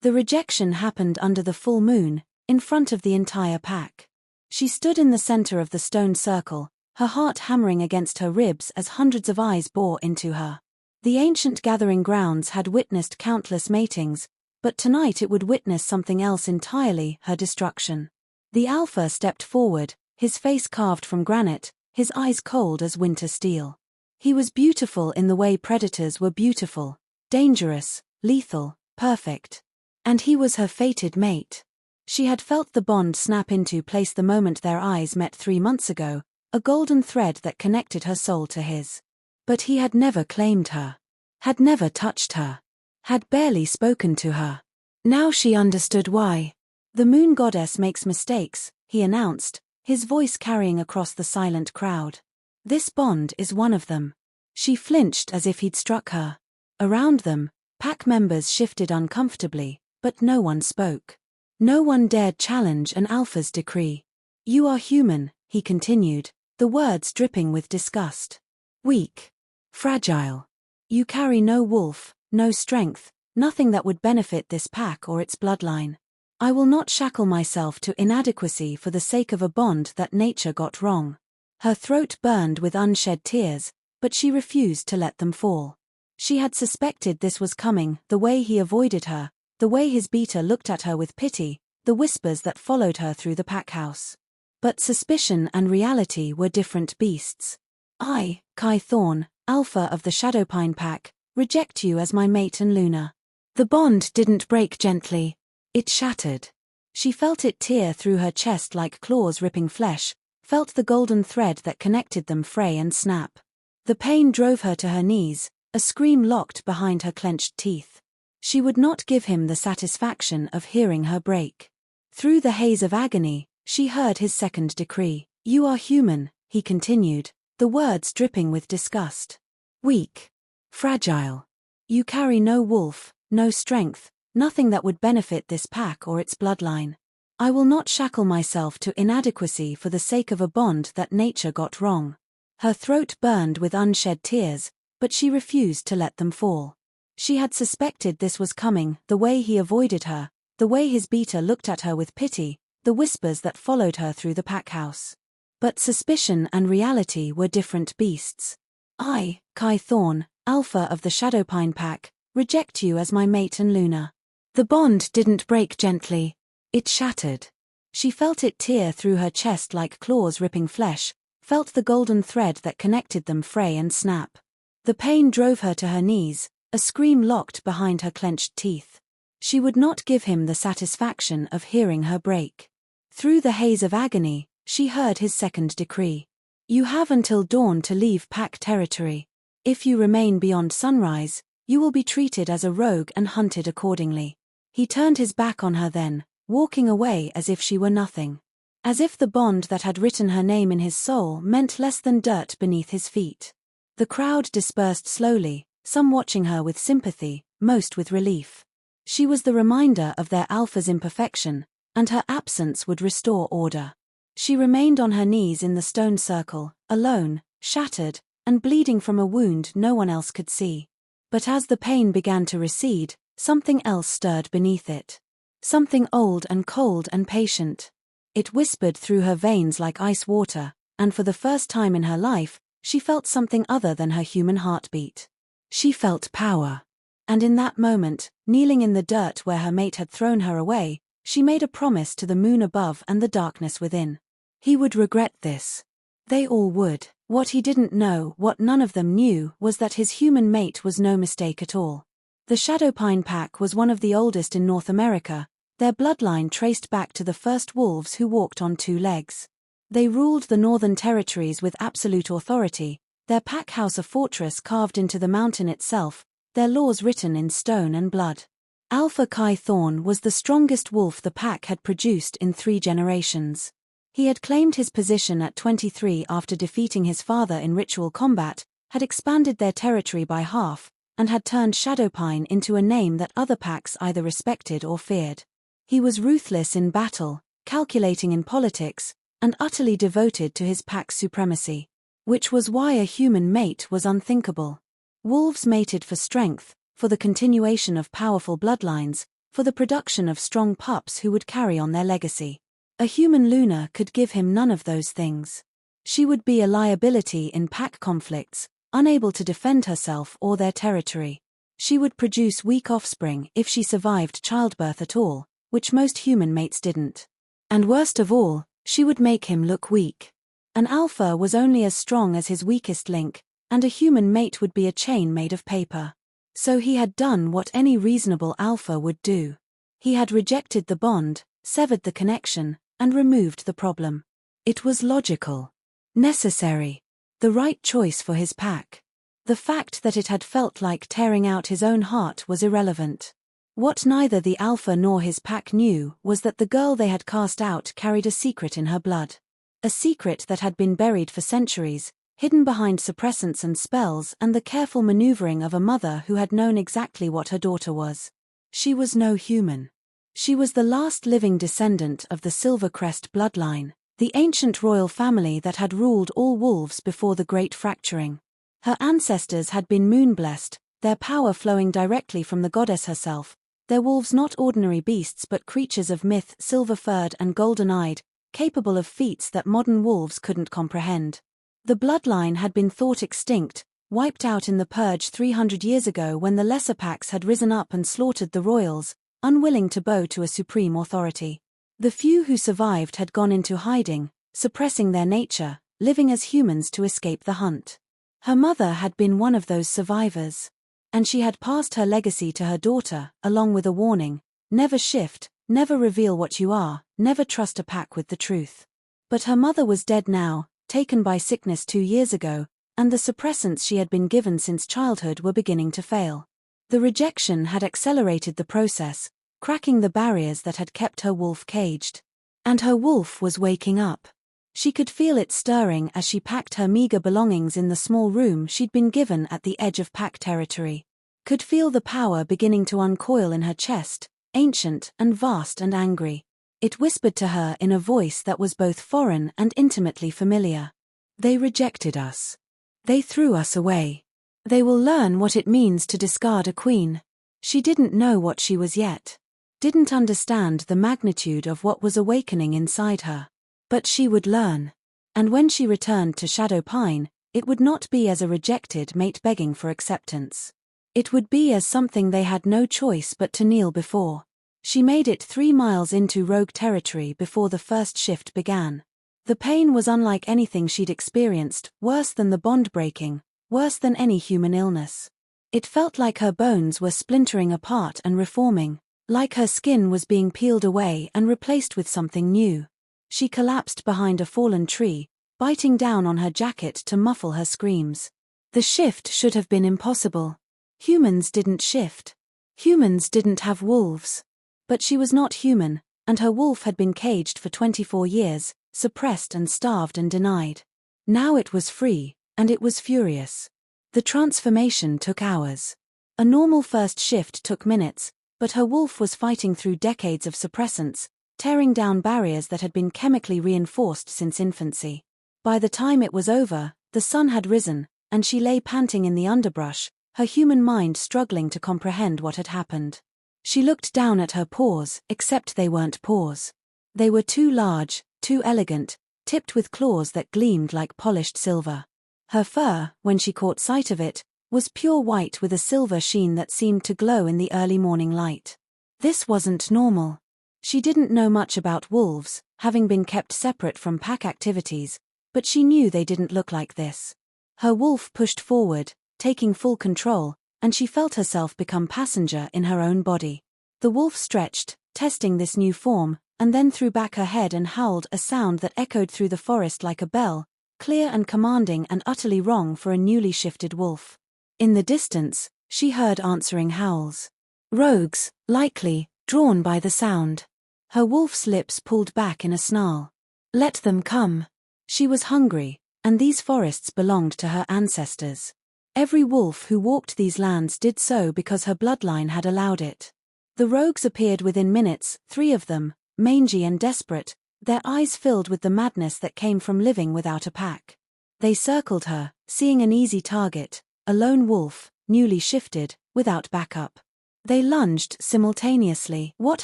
The rejection happened under the full moon, in front of the entire pack. She stood in the center of the stone circle, her heart hammering against her ribs as hundreds of eyes bore into her. The ancient gathering grounds had witnessed countless matings, but tonight it would witness something else entirely, her destruction. The Alpha stepped forward, his face carved from granite, his eyes cold as winter steel. He was beautiful in the way predators were beautiful, dangerous, lethal, perfect. And he was her fated mate. She had felt the bond snap into place the moment their eyes met 3 months ago, a golden thread that connected her soul to his. But he had never claimed her. Had never touched her. Had barely spoken to her. Now she understood why. The moon goddess makes mistakes, he announced, his voice carrying across the silent crowd. This bond is one of them. She flinched as if he'd struck her. Around them, pack members shifted uncomfortably, but no one spoke. No one dared challenge an Alpha's decree. You are human, he continued, the words dripping with disgust. Weak. Fragile. You carry no wolf, no strength, nothing that would benefit this pack or its bloodline. I will not shackle myself to inadequacy for the sake of a bond that nature got wrong. Her throat burned with unshed tears, but she refused to let them fall. She had suspected this was coming, the way he avoided her, the way his beater looked at her with pity, the whispers that followed her through the pack house. But suspicion and reality were different beasts. I, Kai Thorn, Alpha of the Shadowpine pack, reject you as my mate and Luna. The bond didn't break gently. It shattered. She felt it tear through her chest like claws ripping flesh, felt the golden thread that connected them fray and snap. The pain drove her to her knees, a scream locked behind her clenched teeth. She would not give him the satisfaction of hearing her break. Through the haze of agony, she heard his second decree. You are human, he continued, the words dripping with disgust. Weak. Fragile. You carry no wolf, no strength, nothing that would benefit this pack or its bloodline. I will not shackle myself to inadequacy for the sake of a bond that nature got wrong. Her throat burned with unshed tears, but she refused to let them fall. She had suspected this was coming, the way he avoided her, the way his beater looked at her with pity, the whispers that followed her through the pack house. But suspicion and reality were different beasts. I, Kai Thorn, Alpha of the Shadowpine pack, reject you as my mate and Luna. The bond didn't break gently. It shattered. She felt it tear through her chest like claws ripping flesh, felt the golden thread that connected them fray and snap. The pain drove her to her knees, a scream locked behind her clenched teeth. She would not give him the satisfaction of hearing her break. Through the haze of agony, she heard his second decree. You have until dawn to leave pack territory. If you remain beyond sunrise, you will be treated as a rogue and hunted accordingly. He turned his back on her then, walking away as if she were nothing. As if the bond that had written her name in his soul meant less than dirt beneath his feet. The crowd dispersed slowly, some watching her with sympathy, most with relief. She was the reminder of their Alpha's imperfection, and her absence would restore order. She remained on her knees in the stone circle, alone, shattered, and bleeding from a wound no one else could see. But as the pain began to recede, something else stirred beneath it. Something old and cold and patient. It whispered through her veins like ice water, and for the first time in her life, she felt something other than her human heartbeat. She felt power. And in that moment, kneeling in the dirt where her mate had thrown her away, she made a promise to the moon above and the darkness within. He would regret this. They all would. What he didn't know, what none of them knew, was that his human mate was no mistake at all. The Shadowpine pack was one of the oldest in North America, their bloodline traced back to the first wolves who walked on 2 legs. They ruled the northern territories with absolute authority, their pack house a fortress carved into the mountain itself, their laws written in stone and blood. Alpha Kai Thorn was the strongest wolf the pack had produced in 3 generations. He had claimed his position at 23 after defeating his father in ritual combat, had expanded their territory by half, and had turned Shadowpine into a name that other packs either respected or feared. He was ruthless in battle, calculating in politics, and utterly devoted to his pack's supremacy. Which was why a human mate was unthinkable. Wolves mated for strength, for the continuation of powerful bloodlines, for the production of strong pups who would carry on their legacy. A human Luna could give him none of those things. She would be a liability in pack conflicts, unable to defend herself or their territory. She would produce weak offspring if she survived childbirth at all, which most human mates didn't. And worst of all, she would make him look weak. An alpha was only as strong as his weakest link, and a human mate would be a chain made of paper. So he had done what any reasonable alpha would do. He had rejected the bond, severed the connection, and removed the problem. It was logical. Necessary. The right choice for his pack. The fact that it had felt like tearing out his own heart was irrelevant. What neither the alpha nor his pack knew was that the girl they had cast out carried a secret in her blood. A secret that had been buried for centuries, hidden behind suppressants and spells and the careful maneuvering of a mother who had known exactly what her daughter was. She was no human. She was the last living descendant of the Silvercrest bloodline, the ancient royal family that had ruled all wolves before the Great Fracturing. Her ancestors had been moon-blessed, their power flowing directly from the goddess herself, their wolves not ordinary beasts but creatures of myth, silver-furred and golden-eyed, capable of feats that modern wolves couldn't comprehend. The bloodline had been thought extinct, wiped out in the purge 300 years ago when the lesser packs had risen up and slaughtered the royals, unwilling to bow to a supreme authority. The few who survived had gone into hiding, suppressing their nature, living as humans to escape the hunt. Her mother had been one of those survivors. And she had passed her legacy to her daughter, along with a warning: never shift, never reveal what you are, never trust a pack with the truth. But her mother was dead now, taken by sickness 2 years ago, and the suppressants she had been given since childhood were beginning to fail. The rejection had accelerated the process, cracking the barriers that had kept her wolf caged. And her wolf was waking up. She could feel it stirring as she packed her meager belongings in the small room she'd been given at the edge of pack territory. Could feel the power beginning to uncoil in her chest, ancient and vast and angry. It whispered to her in a voice that was both foreign and intimately familiar. They rejected us. They threw us away. They will learn what it means to discard a queen. She didn't know what she was yet. Didn't understand the magnitude of what was awakening inside her. But she would learn. And when she returned to Shadow Pine, it would not be as a rejected mate begging for acceptance. It would be as something they had no choice but to kneel before. She made it 3 miles into rogue territory before the first shift began. The pain was unlike anything she'd experienced, worse than the bond breaking, worse than any human illness. It felt like her bones were splintering apart and reforming, like her skin was being peeled away and replaced with something new. She collapsed behind a fallen tree, biting down on her jacket to muffle her screams. The shift should have been impossible. Humans didn't shift. Humans didn't have wolves. But she was not human, and her wolf had been caged for 24 years, suppressed and starved and denied. Now it was free, and it was furious. The transformation took hours. A normal first shift took minutes, but her wolf was fighting through decades of suppressants, tearing down barriers that had been chemically reinforced since infancy. By the time it was over, the sun had risen, and she lay panting in the underbrush, her human mind struggling to comprehend what had happened. She looked down at her paws, except they weren't paws. They were too large, too elegant, tipped with claws that gleamed like polished silver. Her fur, when she caught sight of it, was pure white with a silver sheen that seemed to glow in the early morning light. This wasn't normal. She didn't know much about wolves, having been kept separate from pack activities, but she knew they didn't look like this. Her wolf pushed forward, taking full control, and she felt herself become passenger in her own body. The wolf stretched, testing this new form, and then threw back her head and howled a sound that echoed through the forest like a bell, clear and commanding and utterly wrong for a newly shifted wolf. In the distance, she heard answering howls. Rogues, likely, drawn by the sound. Her wolf's lips pulled back in a snarl. Let them come. She was hungry, and these forests belonged to her ancestors. Every wolf who walked these lands did so because her bloodline had allowed it. The rogues appeared within minutes, 3 of them, mangy and desperate, their eyes filled with the madness that came from living without a pack. They circled her, seeing an easy target, a lone wolf, newly shifted, without backup. They lunged simultaneously. What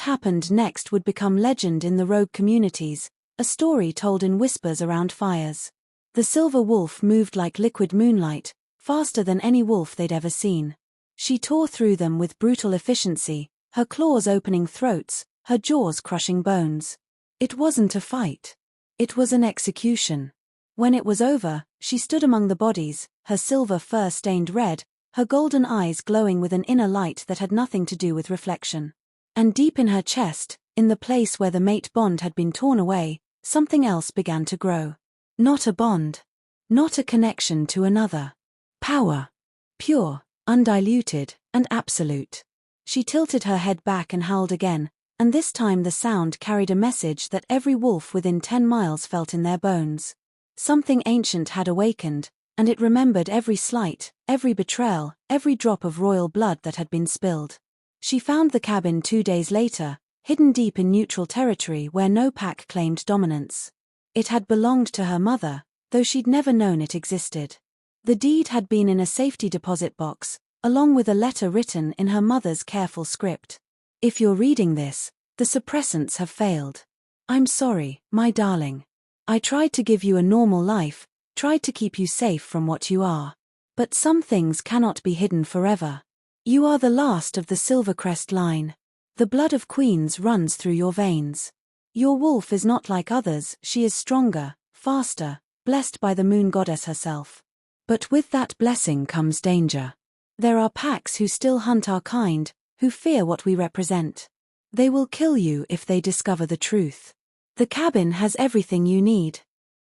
happened next would become legend in the rogue communities, a story told in whispers around fires. The silver wolf moved like liquid moonlight, faster than any wolf they'd ever seen. She tore through them with brutal efficiency, her claws opening throats, her jaws crushing bones. It wasn't a fight. It was an execution. When it was over, she stood among the bodies, her silver fur stained red, her golden eyes glowing with an inner light that had nothing to do with reflection. And deep in her chest, in the place where the mate bond had been torn away, something else began to grow. Not a bond. Not a connection to another. Power. Pure, undiluted, and absolute. She tilted her head back and howled again, and this time the sound carried a message that every wolf within 10 miles felt in their bones. Something ancient had awakened, and it remembered every slight, every betrayal, every drop of royal blood that had been spilled. She found the cabin 2 days later, hidden deep in neutral territory where no pack claimed dominance. It had belonged to her mother, though she'd never known it existed. The deed had been in a safety deposit box, along with a letter written in her mother's careful script. If you're reading this, the suppressants have failed. I'm sorry, my darling. I tried to give you a normal life, tried to keep you safe from what you are. But some things cannot be hidden forever. You are the last of the Silvercrest line. The blood of queens runs through your veins. Your wolf is not like others, she is stronger, faster, blessed by the moon goddess herself. But with that blessing comes danger. There are packs who still hunt our kind, who fear what we represent. They will kill you if they discover the truth. The cabin has everything you need.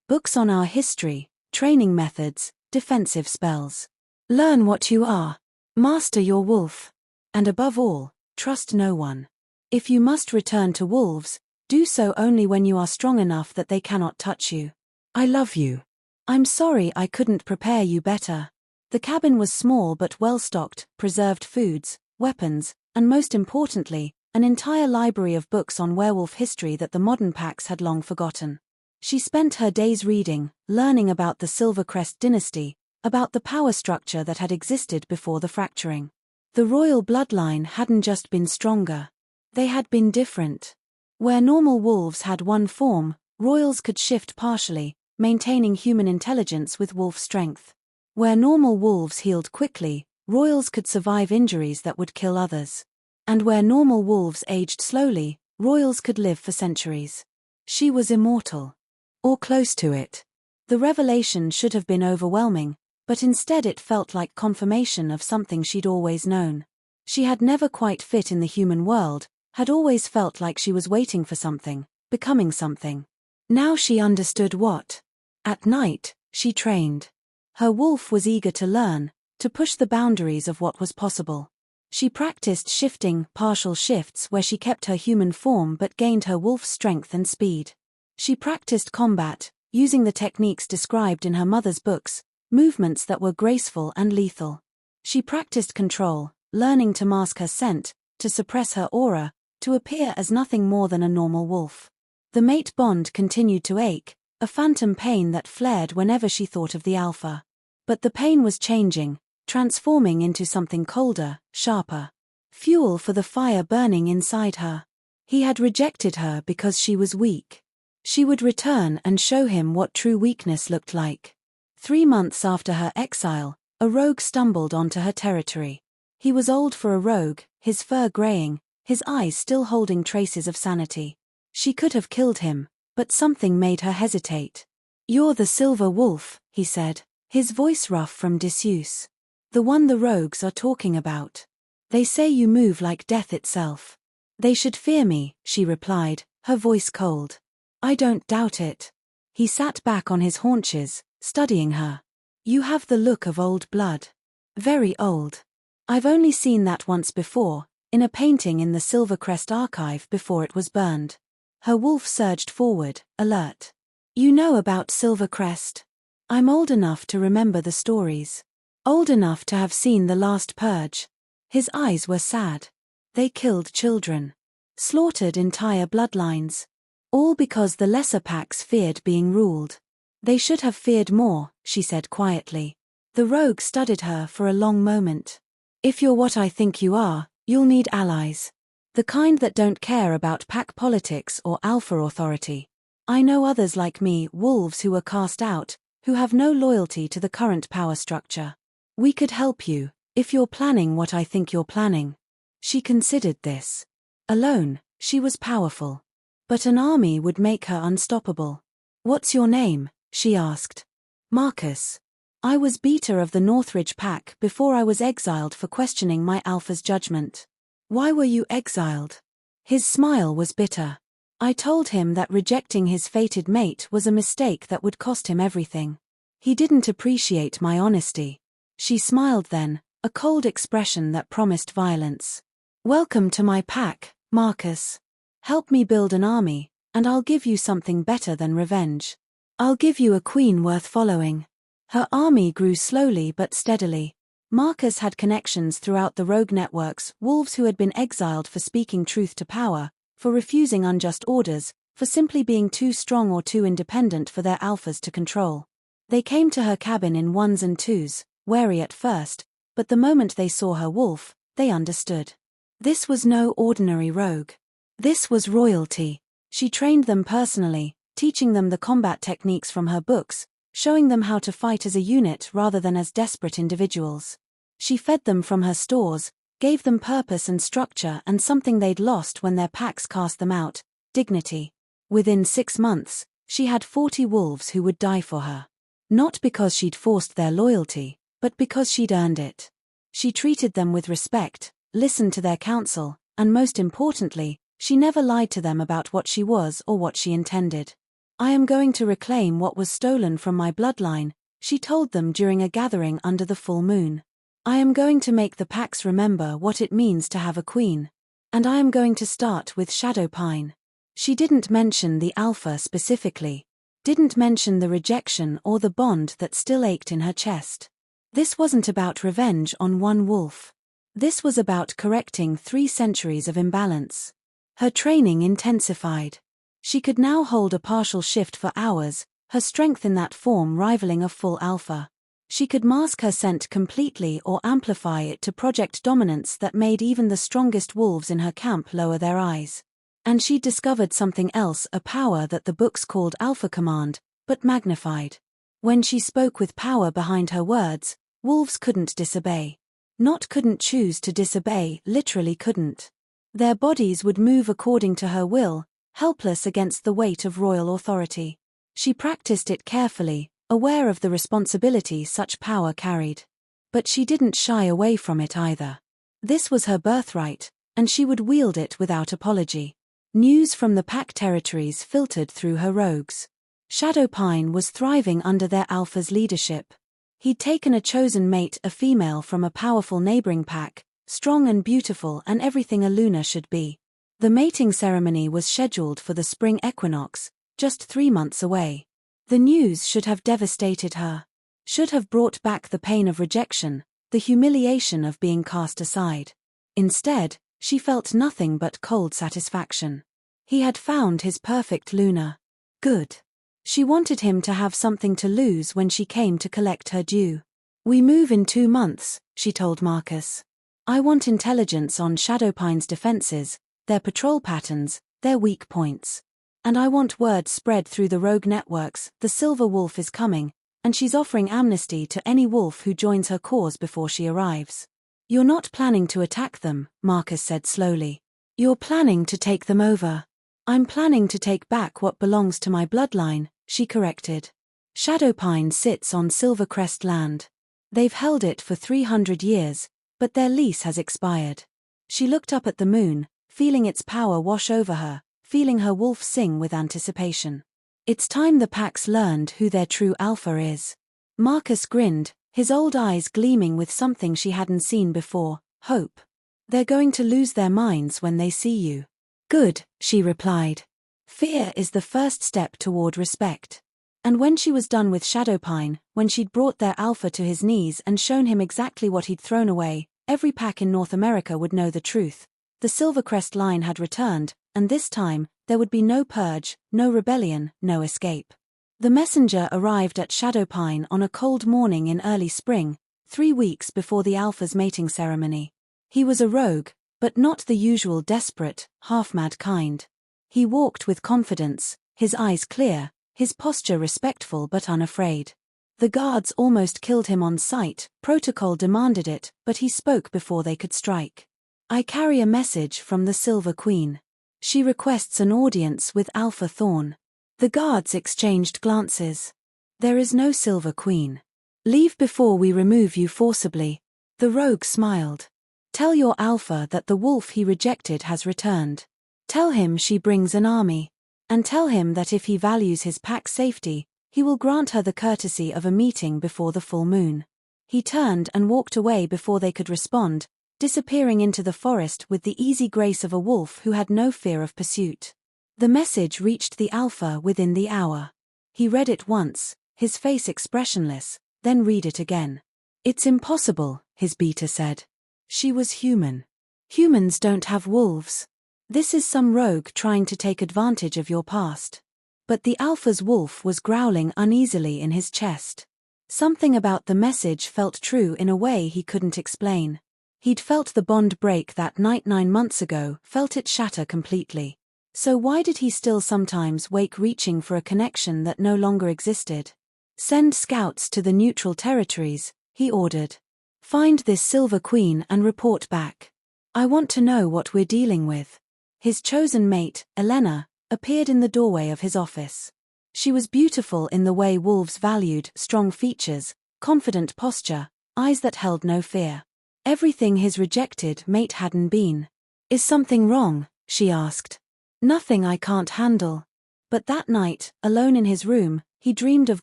Books on our history, training methods, defensive spells. Learn what you are. Master your wolf. And above all, trust no one. If you must return to wolves, do so only when you are strong enough that they cannot touch you. I love you. I'm sorry I couldn't prepare you better. The cabin was small but well-stocked, preserved foods, weapons, and most importantly, an entire library of books on werewolf history that the modern packs had long forgotten. She spent her days reading, learning about the Silvercrest dynasty, about the power structure that had existed before the fracturing. The royal bloodline hadn't just been stronger. They had been different. Where normal wolves had one form, royals could shift partially, maintaining human intelligence with wolf strength. Where normal wolves healed quickly, royals could survive injuries that would kill others. And where normal wolves aged slowly, royals could live for centuries. She was immortal. Or close to it. The revelation should have been overwhelming, but instead it felt like confirmation of something she'd always known. She had never quite fit in the human world, had always felt like she was waiting for something, becoming something. Now she understood what. At night, she trained. Her wolf was eager to learn, to push the boundaries of what was possible. She practiced shifting, partial shifts where she kept her human form but gained her wolf's strength and speed. She practiced combat, using the techniques described in her mother's books, movements that were graceful and lethal. She practiced control, learning to mask her scent, to suppress her aura, to appear as nothing more than a normal wolf. The mate bond continued to ache, a phantom pain that flared whenever she thought of the alpha. But the pain was changing, transforming into something colder, sharper. Fuel for the fire burning inside her. He had rejected her because she was weak. She would return and show him what true weakness looked like. 3 months after her exile, a rogue stumbled onto her territory. He was old for a rogue, his fur graying, his eyes still holding traces of sanity. She could have killed him, but something made her hesitate. "You're the silver wolf," he said, his voice rough from disuse. "The one the rogues are talking about. They say you move like death itself." "They should fear me," she replied, her voice cold. "I don't doubt it." He sat back on his haunches, studying her. "You have the look of old blood. Very old. I've only seen that once before, in a painting in the Silvercrest archive before it was burned." Her wolf surged forward, alert. "You know about Silvercrest? I'm old enough to remember the stories. Old enough to have seen the last purge." His eyes were sad. "They killed children. Slaughtered entire bloodlines. All because the lesser packs feared being ruled. They should have feared more," she said quietly. The rogue studied her for a long moment. "If you're what I think you are, You'll need allies. The kind that don't care about pack politics or alpha authority. I know others like me, wolves who were cast out, who have no loyalty to the current power structure. We could help you, if you're planning what I think you're planning. She considered this. Alone, she was powerful. But an army would make her unstoppable. What's your name? She asked. Marcus. I was beater of the Northridge pack before I was exiled for questioning my alpha's judgment. Why were you exiled? His smile was bitter. I told him that rejecting his fated mate was a mistake that would cost him everything. He didn't appreciate my honesty. She smiled then, a cold expression that promised violence. Welcome to my pack, Marcus. Help me build an army, and I'll give you something better than revenge. I'll give you a queen worth following. Her army grew slowly but steadily. Marcus had connections throughout the rogue networks, wolves who had been exiled for speaking truth to power, for refusing unjust orders, for simply being too strong or too independent for their alphas to control. They came to her cabin in ones and twos, wary at first, but the moment they saw her wolf, they understood. This was no ordinary rogue. This was royalty. She trained them personally, teaching them the combat techniques from her books, showing them how to fight as a unit rather than as desperate individuals. She fed them from her stores, gave them purpose and structure and something they'd lost when their packs cast them out, dignity. Within 6 months, she had 40 wolves who would die for her. Not because she'd forced their loyalty, but because she'd earned it. She treated them with respect, listened to their counsel, and most importantly, she never lied to them about what she was or what she intended. I am going to reclaim what was stolen from my bloodline, she told them during a gathering under the full moon. I am going to make the packs remember what it means to have a queen. And I am going to start with Shadowpine. She didn't mention the alpha specifically. Didn't mention the rejection or the bond that still ached in her chest. This wasn't about revenge on one wolf. This was about correcting 3 centuries of imbalance. Her training intensified. She could now hold a partial shift for hours, her strength in that form rivaling a full alpha. She could mask her scent completely or amplify it to project dominance that made even the strongest wolves in her camp lower their eyes. And she'd discovered something else, a power that the books called Alpha Command, but magnified. When she spoke with power behind her words, wolves couldn't disobey. Not couldn't choose to disobey, literally couldn't. Their bodies would move according to her will, helpless against the weight of royal authority. She practiced it carefully, aware of the responsibility such power carried. But she didn't shy away from it either. This was her birthright, and she would wield it without apology. News from the pack territories filtered through her rogues. Shadowpine was thriving under their alpha's leadership. He'd taken a chosen mate, a female from a powerful neighboring pack, strong and beautiful and everything a Luna should be. The mating ceremony was scheduled for the spring equinox, just 3 months away. The news should have devastated her. Should have brought back the pain of rejection, the humiliation of being cast aside. Instead, she felt nothing but cold satisfaction. He had found his perfect Luna. Good. She wanted him to have something to lose when she came to collect her due. We move in 2 months, she told Marcus. I want intelligence on Shadowpine's defenses, their patrol patterns, their weak points. And I want word spread through the rogue networks, the Silver Wolf is coming, and she's offering amnesty to any wolf who joins her cause before she arrives. You're not planning to attack them, Marcus said slowly. You're planning to take them over. I'm planning to take back what belongs to my bloodline, she corrected. Shadowpine sits on Silvercrest land. They've held it for 300 years, but their lease has expired. She looked up at the moon, feeling its power wash over her, feeling her wolf sing with anticipation. It's time the packs learned who their true alpha is. Marcus grinned, his old eyes gleaming with something she hadn't seen before, hope. They're going to lose their minds when they see you. Good, she replied. Fear is the first step toward respect. And when she was done with Shadowpine, when she'd brought their alpha to his knees and shown him exactly what he'd thrown away, every pack in North America would know the truth. The Silvercrest line had returned, and this time, there would be no purge, no rebellion, no escape. The messenger arrived at Shadowpine on a cold morning in early spring, 3 weeks before the alpha's mating ceremony. He was a rogue, but not the usual desperate, half-mad kind. He walked with confidence, his eyes clear, his posture respectful but unafraid. The guards almost killed him on sight, protocol demanded it, but he spoke before they could strike. "I carry a message from the Silver Queen. She requests an audience with Alpha Thorn." The guards exchanged glances. "There is no Silver Queen. Leave before we remove you forcibly." The rogue smiled. "Tell your Alpha that the wolf he rejected has returned. Tell him she brings an army. And tell him that if he values his pack's safety, he will grant her the courtesy of a meeting before the full moon." He turned and walked away before they could respond, disappearing into the forest with the easy grace of a wolf who had no fear of pursuit. The message reached the Alpha within the hour. He read it once, his face expressionless, then read it again. "It's impossible," his beta said. "She was human. Humans don't have wolves. This is some rogue trying to take advantage of your past." But the Alpha's wolf was growling uneasily in his chest. Something about the message felt true in a way he couldn't explain. He'd felt the bond break that night 9 months ago, felt it shatter completely. So why did he still sometimes wake reaching for a connection that no longer existed? "Send scouts to the neutral territories," he ordered. "Find this Silver Queen and report back. I want to know what we're dealing with." His chosen mate, Elena, appeared in the doorway of his office. She was beautiful in the way wolves valued: strong features, confident posture, eyes that held no fear. Everything his rejected mate hadn't been. "Is something wrong?" she asked. "Nothing I can't handle." But that night, alone in his room, he dreamed of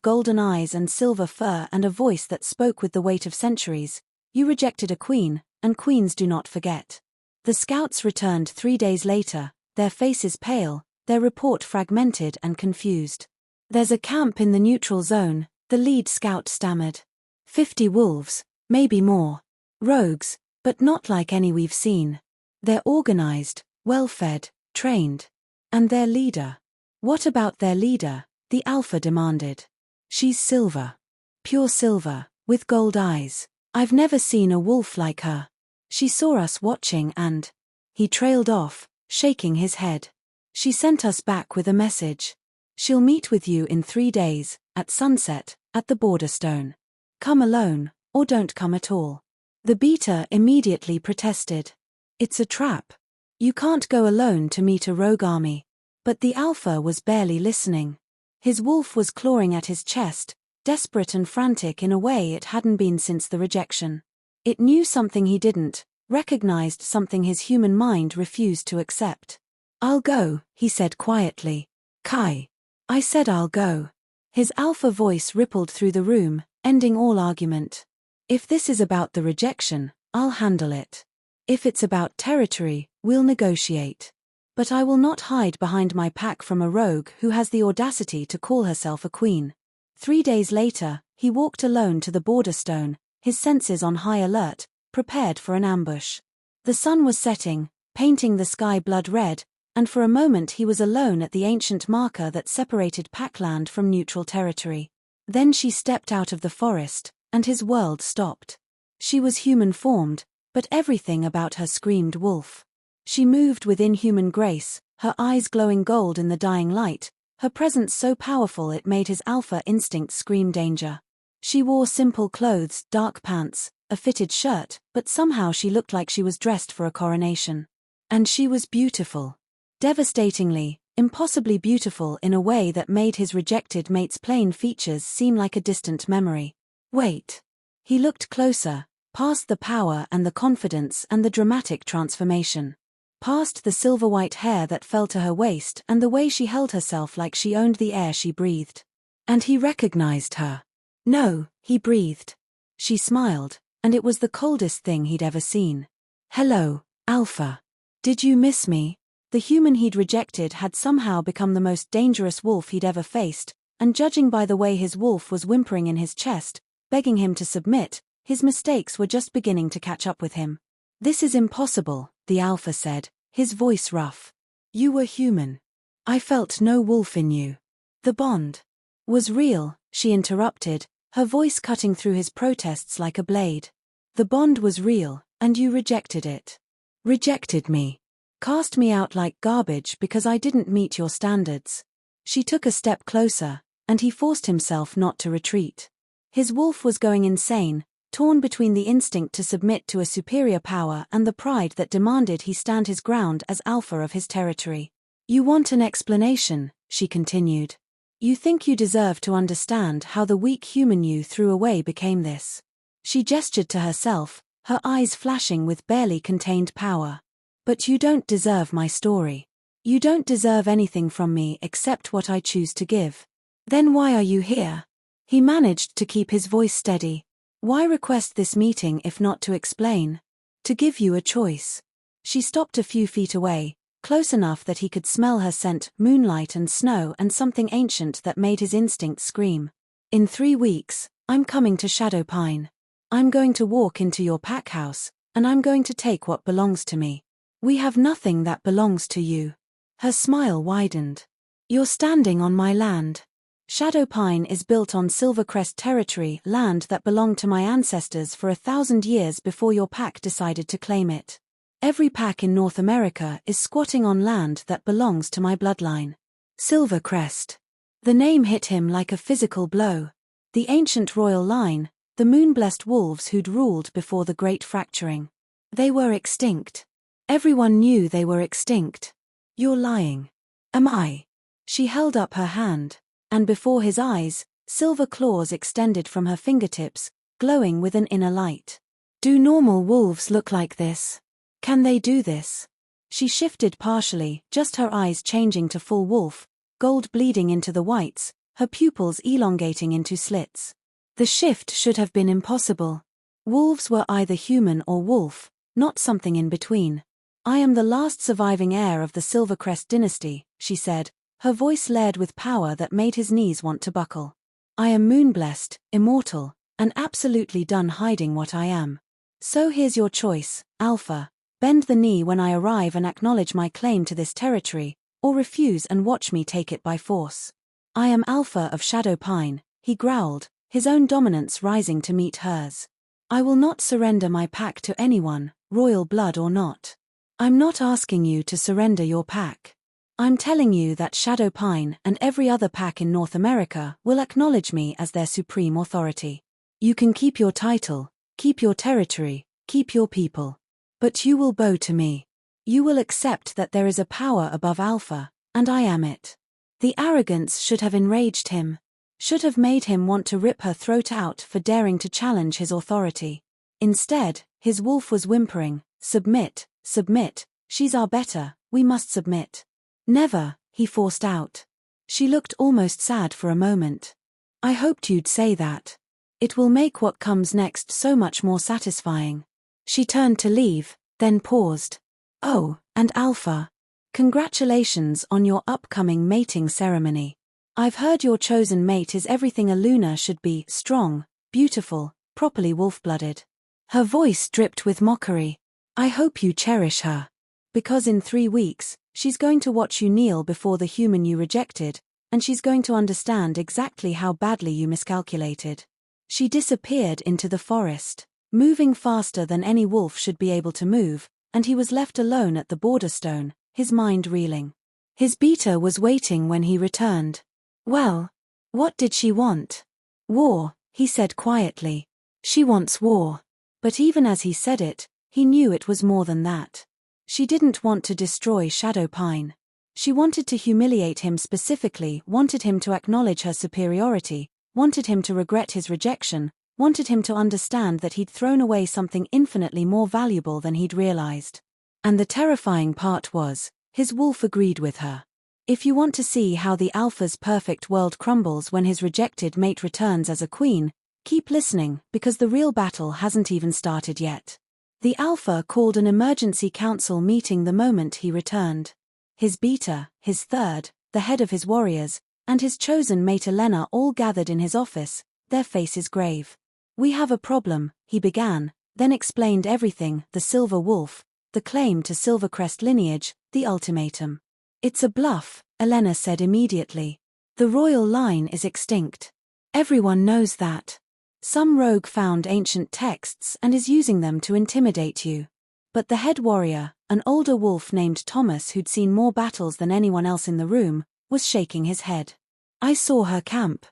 golden eyes and silver fur and a voice that spoke with the weight of centuries. "You rejected a queen, and queens do not forget." The scouts returned 3 days later, their faces pale, their report fragmented and confused. "There's a camp in the neutral zone," the lead scout stammered. 50 wolves, maybe more. Rogues, but not like any we've seen. They're organized, well-fed, trained. And their leader? What about their leader? The Alpha demanded. "She's silver. Pure silver, with gold eyes. I've never seen a wolf like her. She saw us watching and..." He trailed off, shaking his head. "She sent us back with a message. She'll meet with you in 3 days, at sunset, at the border stone. Come alone, or don't come at all." The beta immediately protested. "It's a trap. You can't go alone to meet a rogue army." But the Alpha was barely listening. His wolf was clawing at his chest, desperate and frantic in a way it hadn't been since the rejection. It knew something he didn't, recognized something his human mind refused to accept. "I'll go," he said quietly. "Kai. I said I'll go." His Alpha voice rippled through the room, ending all argument. "If this is about the rejection, I'll handle it. If it's about territory, we'll negotiate. But I will not hide behind my pack from a rogue who has the audacity to call herself a queen." 3 days later, he walked alone to the border stone, his senses on high alert, prepared for an ambush. The sun was setting, painting the sky blood red, and for a moment he was alone at the ancient marker that separated Packland from neutral territory. Then she stepped out of the forest, and his world stopped. She was human-formed, but everything about her screamed wolf. She moved with inhuman grace, her eyes glowing gold in the dying light, her presence so powerful it made his Alpha instinct scream danger. She wore simple clothes, dark pants, a fitted shirt, but somehow she looked like she was dressed for a coronation. And she was beautiful. Devastatingly, impossibly beautiful in a way that made his rejected mate's plain features seem like a distant memory. Wait. He looked closer, past the power and the confidence and the dramatic transformation. Past the silver-white hair that fell to her waist and the way she held herself like she owned the air she breathed. And he recognized her. "No," he breathed. She smiled, and it was the coldest thing he'd ever seen. "Hello, Alpha. Did you miss me?" The human he'd rejected had somehow become the most dangerous wolf he'd ever faced, and judging by the way his wolf was whimpering in his chest, begging him to submit, his mistakes were just beginning to catch up with him. "This is impossible," the Alpha said, his voice rough. "You were human. I felt no wolf in you." "The bond was real," she interrupted, her voice cutting through his protests like a blade. "The bond was real, and you rejected it. Rejected me. Cast me out like garbage because I didn't meet your standards. She took a step closer, and he forced himself not to retreat. His wolf was going insane, torn between the instinct to submit to a superior power and the pride that demanded he stand his ground as alpha of his territory. You want an explanation, she continued. You think you deserve to understand how the weak human you threw away became this. She gestured to herself, her eyes flashing with barely contained power. But you don't deserve my story. You don't deserve anything from me except what I choose to give. Then why are you here? He managed to keep his voice steady. Why request this meeting if not to explain? To give you a choice. She stopped a few feet away, close enough that he could smell her scent, moonlight and snow and something ancient that made his instinct scream. In 3 weeks, I'm coming to Shadowpine. I'm going to walk into your pack house, and I'm going to take what belongs to me. We have nothing that belongs to you. Her smile widened. You're standing on my land. Shadowpine is built on Silvercrest territory, land that belonged to my ancestors for 1,000 years before your pack decided to claim it. Every pack in North America is squatting on land that belongs to my bloodline. Silvercrest. The name hit him like a physical blow. The ancient royal line, the moon-blessed wolves who'd ruled before the Great Fracturing. They were extinct. Everyone knew they were extinct. You're lying. Am I? She held up her hand, and before his eyes, silver claws extended from her fingertips, glowing with an inner light. Do normal wolves look like this? Can they do this? She shifted partially, just her eyes changing to full wolf, gold bleeding into the whites, her pupils elongating into slits. The shift should have been impossible. Wolves were either human or wolf, not something in between. I am the last surviving heir of the Silvercrest dynasty, she said, her voice layered with power that made his knees want to buckle. I am moon-blessed, immortal, and absolutely done hiding what I am. So here's your choice, Alpha. Bend the knee when I arrive and acknowledge my claim to this territory, or refuse and watch me take it by force. I am Alpha of Shadowpine, he growled, his own dominance rising to meet hers. I will not surrender my pack to anyone, royal blood or not. I'm not asking you to surrender your pack. I'm telling you that Shadowpine and every other pack in North America will acknowledge me as their supreme authority. You can keep your title, keep your territory, keep your people. But you will bow to me. You will accept that there is a power above Alpha, and I am it. The arrogance should have enraged him. Should have made him want to rip her throat out for daring to challenge his authority. Instead, his wolf was whimpering, submit, submit, she's our better, we must submit. Never, he forced out. She looked almost sad for a moment. I hoped you'd say that. It will make what comes next so much more satisfying. She turned to leave, then paused. Oh, and Alpha. Congratulations on your upcoming mating ceremony. I've heard your chosen mate is everything a Luna should be, strong, beautiful, properly wolf-blooded. Her voice dripped with mockery. I hope you cherish her. Because in 3 weeks, she's going to watch you kneel before the human you rejected, and she's going to understand exactly how badly you miscalculated. She disappeared into the forest, moving faster than any wolf should be able to move, and he was left alone at the border stone, his mind reeling. His beater was waiting when he returned. Well, what did she want? War, he said quietly. She wants war. But even as he said it, he knew it was more than that. She didn't want to destroy Shadowpine. She wanted to humiliate him specifically, wanted him to acknowledge her superiority, wanted him to regret his rejection, wanted him to understand that he'd thrown away something infinitely more valuable than he'd realized. And the terrifying part was, his wolf agreed with her. If you want to see how the Alpha's perfect world crumbles when his rejected mate returns as a queen, keep listening, because the real battle hasn't even started yet. The Alpha called an emergency council meeting the moment he returned. His beater, his third, the head of his warriors, and his chosen mate Elena all gathered in his office, their faces grave. We have a problem, he began, then explained everything, the Silver Wolf, the claim to Silvercrest lineage, the ultimatum. It's a bluff, Elena said immediately. The royal line is extinct. Everyone knows that. Some rogue found ancient texts and is using them to intimidate you. But the head warrior, an older wolf named Thomas who'd seen more battles than anyone else in the room, was shaking his head. I saw her camp.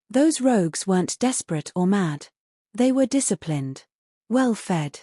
Those rogues weren't desperate or mad. They were disciplined. Well fed.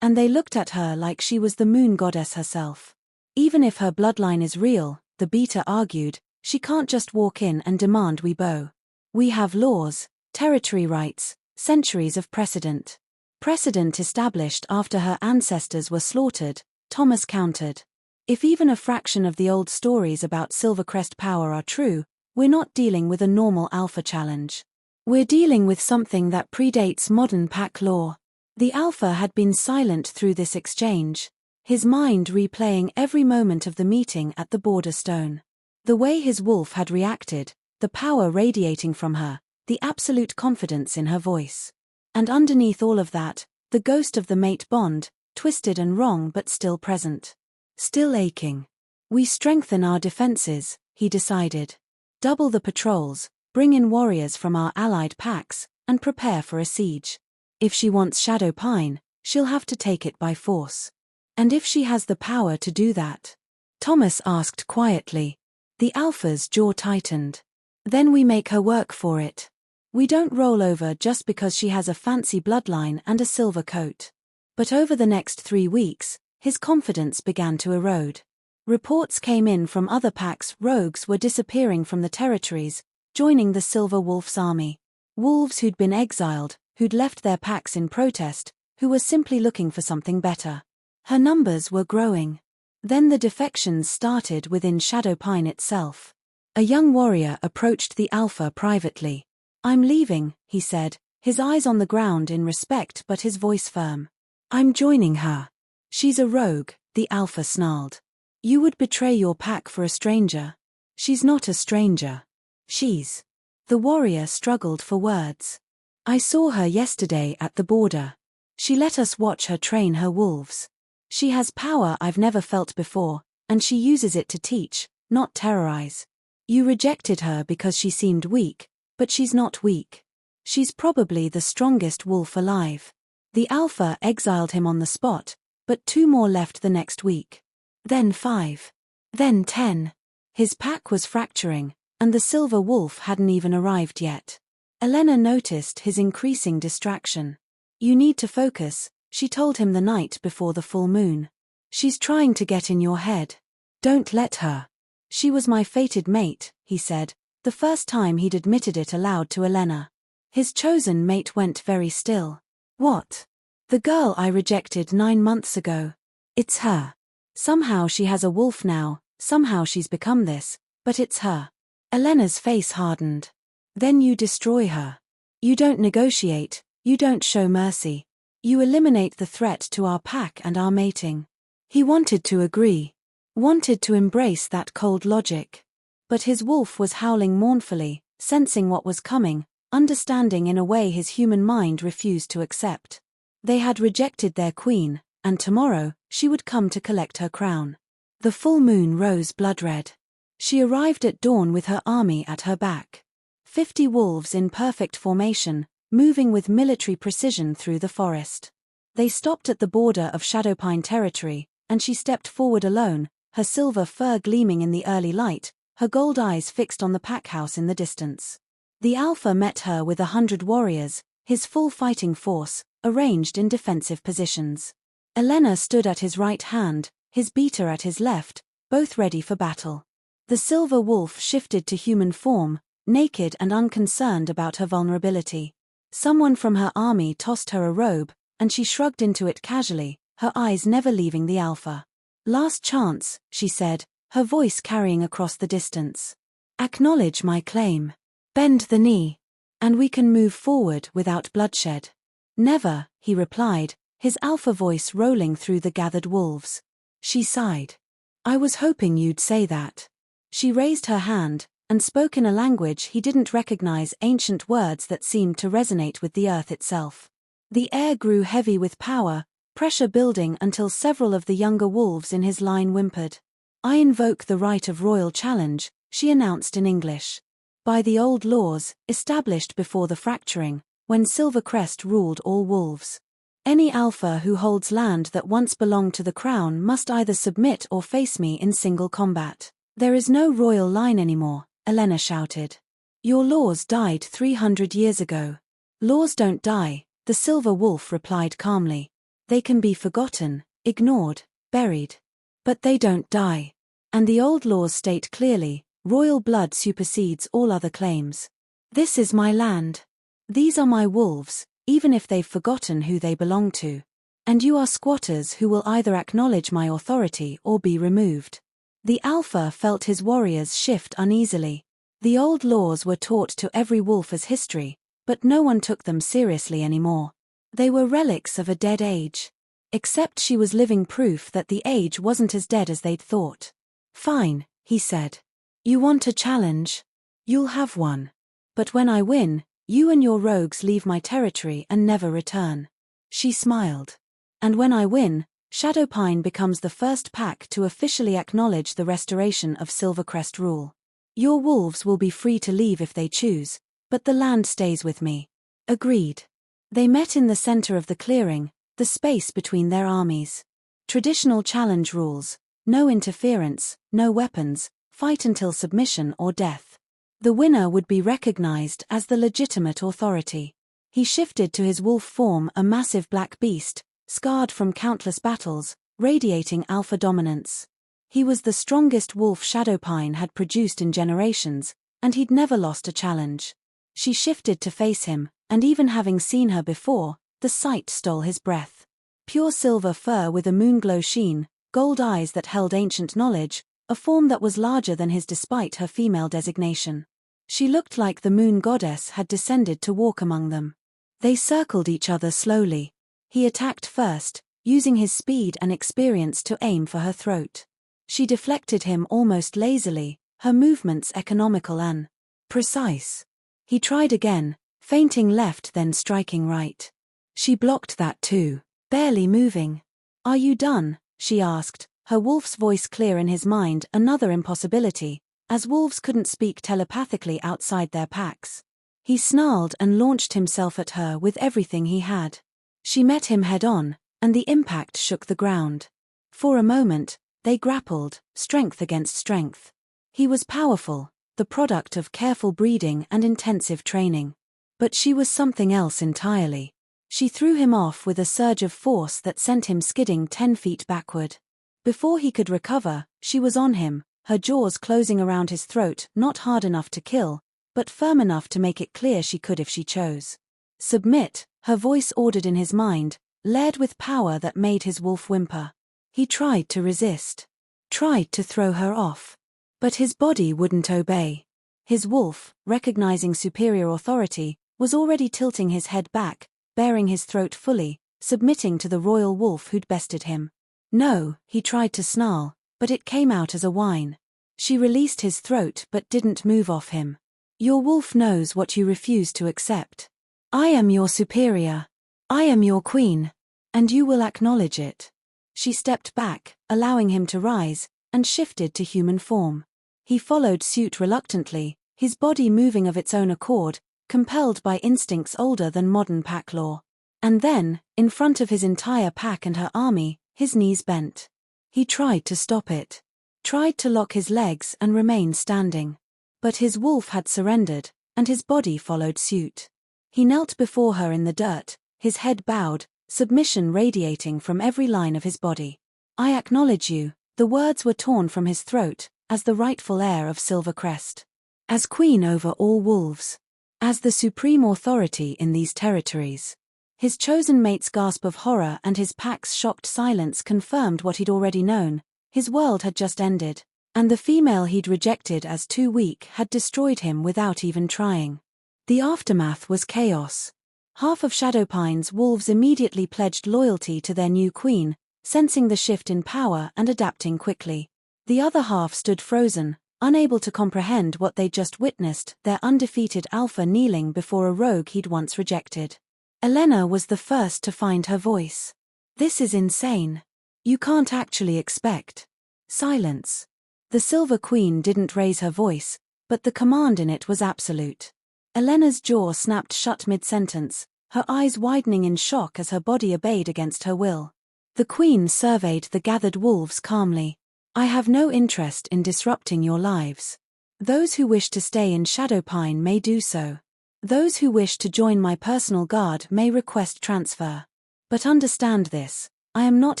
And they looked at her like she was the moon goddess herself. Even if her bloodline is real, the beater argued, she can't just walk in and demand we bow. We have laws, territory rights, centuries of precedent. Precedent established after her ancestors were slaughtered, Thomas countered. If even a fraction of the old stories about Silvercrest power are true, we're not dealing with a normal alpha challenge. We're dealing with something that predates modern pack law. The alpha had been silent through this exchange, his mind replaying every moment of the meeting at the border stone. The way his wolf had reacted, the power radiating from her, the absolute confidence in her voice. And underneath all of that, the ghost of the mate bond, twisted and wrong but still present. Still aching. We strengthen our defenses, he decided. Double the patrols, bring in warriors from our allied packs, and prepare for a siege. If she wants Shadow Pine, she'll have to take it by force. And if she has the power to do that? Thomas asked quietly. The alpha's jaw tightened. Then we make her work for it. We don't roll over just because she has a fancy bloodline and a silver coat. But over the next 3 weeks, his confidence began to erode. Reports came in from other packs. Rogues were disappearing from the territories, joining the Silver Wolf's army. Wolves who'd been exiled, who'd left their packs in protest, who were simply looking for something better. Her numbers were growing. Then the defections started within Shadow Pine itself. A young warrior approached the alpha privately. I'm leaving, he said, his eyes on the ground in respect but his voice firm. I'm joining her. She's a rogue, the alpha snarled. You would betray your pack for a stranger. She's not a stranger. She's. The warrior struggled for words. I saw her yesterday at the border. She let us watch her train her wolves. She has power I've never felt before, and she uses it to teach, not terrorize. You rejected her because she seemed weak, but she's not weak. She's probably the strongest wolf alive. The alpha exiled him on the spot, but 2 more left the next week. Then 5. Then 10. His pack was fracturing, and the silver wolf hadn't even arrived yet. Elena noticed his increasing distraction. You need to focus, she told him the night before the full moon. She's trying to get in your head. Don't let her. She was my fated mate, he said, the first time he'd admitted it aloud to Elena. His chosen mate went very still. What? The girl I rejected 9 months ago. It's her. Somehow she has a wolf now, somehow she's become this, but it's her. Elena's face hardened. Then you destroy her. You don't negotiate, you don't show mercy. You eliminate the threat to our pack and our mating. He wanted to agree. Wanted to embrace that cold logic. But his wolf was howling mournfully, sensing what was coming, understanding in a way his human mind refused to accept. They had rejected their queen, and tomorrow, she would come to collect her crown. The full moon rose blood-red. She arrived at dawn with her army at her back. 50 wolves in perfect formation, moving with military precision through the forest. They stopped at the border of Shadowpine territory, and she stepped forward alone, her silver fur gleaming in the early light, her gold eyes fixed on the pack house in the distance. The alpha met her with 100 warriors, his full fighting force, arranged in defensive positions. Elena stood at his right hand, his beater at his left, both ready for battle. The silver wolf shifted to human form, naked and unconcerned about her vulnerability. Someone from her army tossed her a robe, and she shrugged into it casually, her eyes never leaving the alpha. Last chance, she said, her voice carrying across the distance. Acknowledge my claim. Bend the knee. And we can move forward without bloodshed. Never, he replied, his alpha voice rolling through the gathered wolves. She sighed. I was hoping you'd say that. She raised her hand, and spoke in a language he didn't recognize, ancient words that seemed to resonate with the earth itself. The air grew heavy with power, pressure building until several of the younger wolves in his line whimpered. I invoke the right of royal challenge, she announced in English. By the old laws, established before the fracturing, when Silvercrest ruled all wolves. Any alpha who holds land that once belonged to the crown must either submit or face me in single combat. There is no royal line anymore, Elena shouted. Your laws died 300 years ago. Laws don't die, the silver wolf replied calmly. They can be forgotten, ignored, buried. But they don't die. And the old laws state clearly, royal blood supersedes all other claims. This is my land. These are my wolves, even if they've forgotten who they belong to. And you are squatters who will either acknowledge my authority or be removed. The alpha felt his warriors shift uneasily. The old laws were taught to every wolf as history, but no one took them seriously anymore. They were relics of a dead age. Except she was living proof that the age wasn't as dead as they'd thought. Fine, he said. You want a challenge? You'll have one. But when I win, you and your rogues leave my territory and never return. She smiled. And when I win, Shadowpine becomes the first pack to officially acknowledge the restoration of Silvercrest rule. Your wolves will be free to leave if they choose, but the land stays with me. Agreed. They met in the center of the clearing, the space between their armies. Traditional challenge rules: no interference, no weapons, fight until submission or death. The winner would be recognized as the legitimate authority. He shifted to his wolf form, a massive black beast, scarred from countless battles, radiating alpha dominance. He was the strongest wolf Shadowpine had produced in generations, and he'd never lost a challenge. She shifted to face him, and even having seen her before, the sight stole his breath. Pure silver fur with a moonglow sheen, gold eyes that held ancient knowledge, a form that was larger than his despite her female designation. She looked like the moon goddess had descended to walk among them. They circled each other slowly. He attacked first, using his speed and experience to aim for her throat. She deflected him almost lazily, her movements economical and precise. He tried again, feinting left then striking right. She blocked that too, barely moving. Are you done? She asked, her wolf's voice clear in his mind, another impossibility, as wolves couldn't speak telepathically outside their packs. He snarled and launched himself at her with everything he had. She met him head-on, and the impact shook the ground. For a moment, they grappled, strength against strength. He was powerful, the product of careful breeding and intensive training. But she was something else entirely. She threw him off with a surge of force that sent him skidding 10 feet backward. Before he could recover, she was on him, her jaws closing around his throat, not hard enough to kill, but firm enough to make it clear she could if she chose. Submit, her voice ordered in his mind, layered with power that made his wolf whimper. He tried to resist. Tried to throw her off. But his body wouldn't obey. His wolf, recognizing superior authority, was already tilting his head back, baring his throat fully, submitting to the royal wolf who'd bested him. No, he tried to snarl, but it came out as a whine. She released his throat but didn't move off him. Your wolf knows what you refuse to accept. I am your superior. I am your queen. And you will acknowledge it. She stepped back, allowing him to rise, and shifted to human form. He followed suit reluctantly, his body moving of its own accord, compelled by instincts older than modern pack law. And then, in front of his entire pack and her army, his knees bent. He tried to stop it. Tried to lock his legs and remain standing. But his wolf had surrendered, and his body followed suit. He knelt before her in the dirt, his head bowed, submission radiating from every line of his body. I acknowledge you, the words were torn from his throat, as the rightful heir of Silvercrest. As queen over all wolves. As the supreme authority in these territories. His chosen mate's gasp of horror and his pack's shocked silence confirmed what he'd already known. His world had just ended, and the female he'd rejected as too weak had destroyed him without even trying. The aftermath was chaos. Half of Shadowpine's wolves immediately pledged loyalty to their new queen, sensing the shift in power and adapting quickly. The other half stood frozen, unable to comprehend what they'd just witnessed, their undefeated alpha kneeling before a rogue he'd once rejected. Elena was the first to find her voice. This is insane. You can't actually expect. Silence. The Silver Queen didn't raise her voice, but the command in it was absolute. Elena's jaw snapped shut mid-sentence, her eyes widening in shock as her body obeyed against her will. The queen surveyed the gathered wolves calmly. I have no interest in disrupting your lives. Those who wish to stay in Shadowpine may do so. Those who wish to join my personal guard may request transfer. But understand this, I am not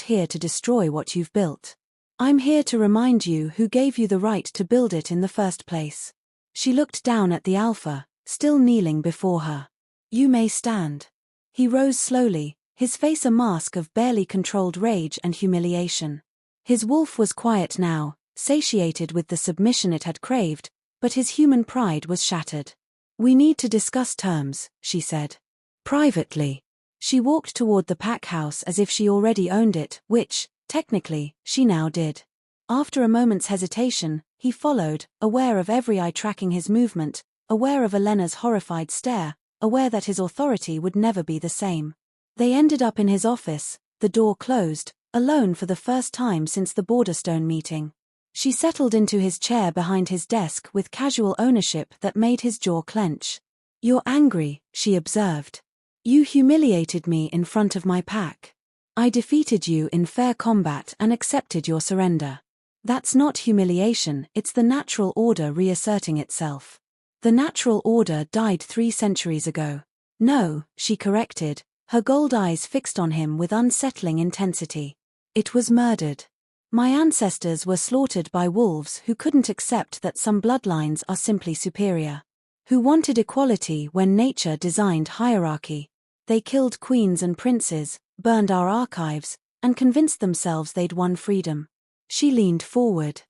here to destroy what you've built. I'm here to remind you who gave you the right to build it in the first place. She looked down at the Alpha, still kneeling before her. You may stand. He rose slowly, his face a mask of barely controlled rage and humiliation. His wolf was quiet now, satiated with the submission it had craved, but his human pride was shattered. We need to discuss terms, she said. Privately. She walked toward the pack house as if she already owned it, which, technically, she now did. After a moment's hesitation, he followed, aware of every eye tracking his movement, aware of Elena's horrified stare, aware that his authority would never be the same. They ended up in his office, the door closed, alone for the first time since the Borderstone meeting. She settled into his chair behind his desk with casual ownership that made his jaw clench. You're angry, she observed. You humiliated me in front of my pack. I defeated you in fair combat and accepted your surrender. That's not humiliation, it's the natural order reasserting itself. The natural order died 3 centuries ago. No, she corrected, her gold eyes fixed on him with unsettling intensity. It was murdered. My ancestors were slaughtered by wolves who couldn't accept that some bloodlines are simply superior. Who wanted equality when nature designed hierarchy. They killed queens and princes, burned our archives, and convinced themselves they'd won freedom. She leaned forward.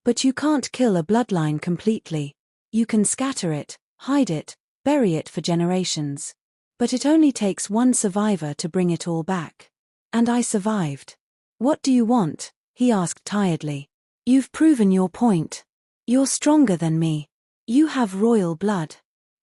But you can't kill a bloodline completely. You can scatter it, hide it, bury it for generations. But it only takes one survivor to bring it all back. And I survived. What do you want? He asked tiredly. You've proven your point. You're stronger than me. You have royal blood.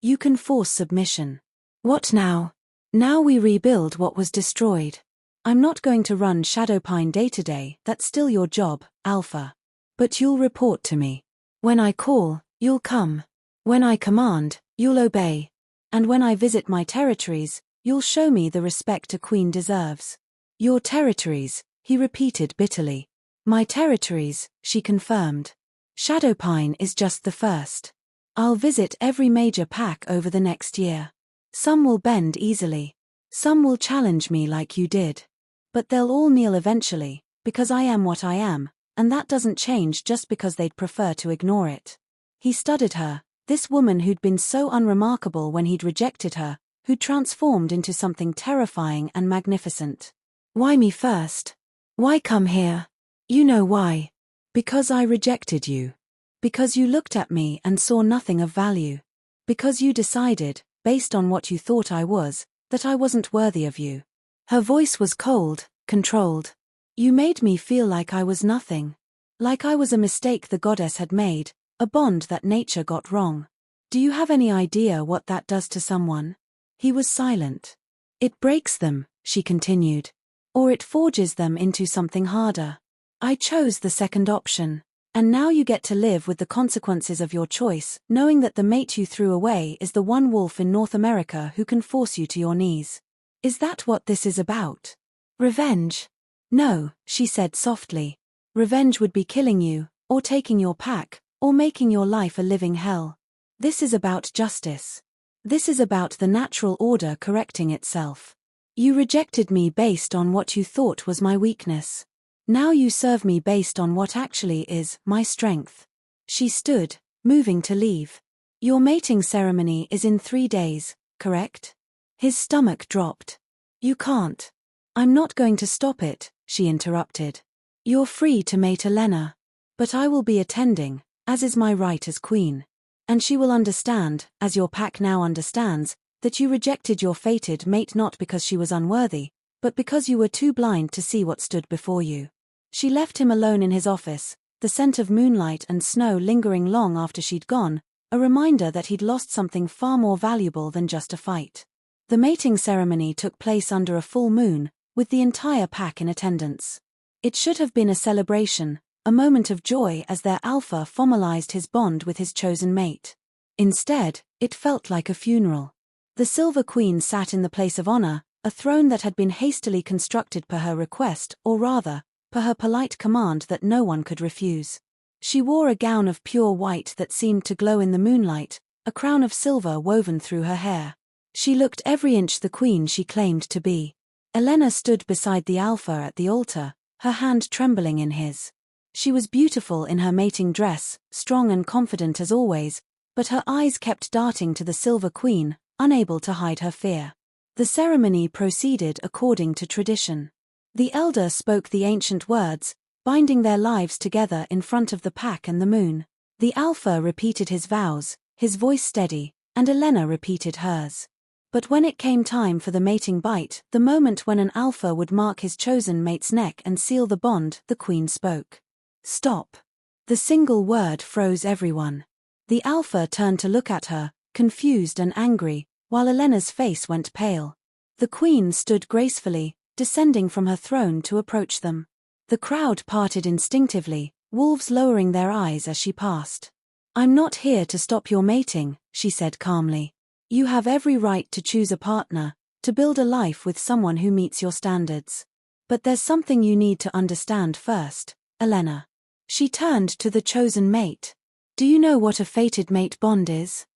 You can force submission. What now? Now we rebuild what was destroyed. I'm not going to run Shadowpine day to day, that's still your job, Alpha. But you'll report to me. When I call, you'll come. When I command, you'll obey. And when I visit my territories, you'll show me the respect a queen deserves. Your territories, he repeated bitterly. My territories, she confirmed. Shadowpine is just the first. I'll visit every major pack over the next year. Some will bend easily. Some will challenge me like you did. But they'll all kneel eventually, because I am what I am, and that doesn't change just because they'd prefer to ignore it. He studied her, this woman who'd been so unremarkable when he'd rejected her, who'd transformed into something terrifying and magnificent. Why me first? Why come here? You know why. Because I rejected you. Because you looked at me and saw nothing of value. Because you decided, based on what you thought I was, that I wasn't worthy of you. Her voice was cold, controlled. You made me feel like I was nothing. Like I was a mistake the goddess had made, a bond that nature got wrong. Do you have any idea what that does to someone? He was silent. It breaks them, she continued. Or it forges them into something harder. I chose the second option. And now you get to live with the consequences of your choice, knowing that the mate you threw away is the one wolf in North America who can force you to your knees. Is that what this is about? Revenge? No, she said softly. Revenge would be killing you, or taking your pack, or making your life a living hell. This is about justice. This is about the natural order correcting itself. You rejected me based on what you thought was my weakness. Now you serve me based on what actually is my strength. She stood, moving to leave. Your mating ceremony is in 3 days, correct? His stomach dropped. You can't. I'm not going to stop it, she interrupted. You're free to mate Elena. But I will be attending, as is my right as queen. And she will understand, as your pack now understands, that you rejected your fated mate not because she was unworthy, but because you were too blind to see what stood before you. She left him alone in his office, the scent of moonlight and snow lingering long after she'd gone, a reminder that he'd lost something far more valuable than just a fight. The mating ceremony took place under a full moon, with the entire pack in attendance. It should have been a celebration, a moment of joy as their alpha formalized his bond with his chosen mate. Instead, it felt like a funeral. The Silver Queen sat in the place of honor, a throne that had been hastily constructed per her request, or rather, per her polite command that no one could refuse. She wore a gown of pure white that seemed to glow in the moonlight, a crown of silver woven through her hair. She looked every inch the queen she claimed to be. Elena stood beside the Alpha at the altar, her hand trembling in his. She was beautiful in her mating dress, strong and confident as always, but her eyes kept darting to the Silver Queen, unable to hide her fear. The ceremony proceeded according to tradition. The elder spoke the ancient words, binding their lives together in front of the pack and the moon. The Alpha repeated his vows, his voice steady, and Elena repeated hers. But when it came time for the mating bite, the moment when an Alpha would mark his chosen mate's neck and seal the bond, the Queen spoke. "Stop." The single word froze everyone. The Alpha turned to look at her, confused and angry, while Elena's face went pale. The Queen stood gracefully, descending from her throne to approach them. The crowd parted instinctively, wolves lowering their eyes as she passed. "I'm not here to stop your mating," she said calmly. "You have every right to choose a partner, to build a life with someone who meets your standards. But there's something you need to understand first, Elena." She turned to the chosen mate. "Do you know what a fated mate bond is?"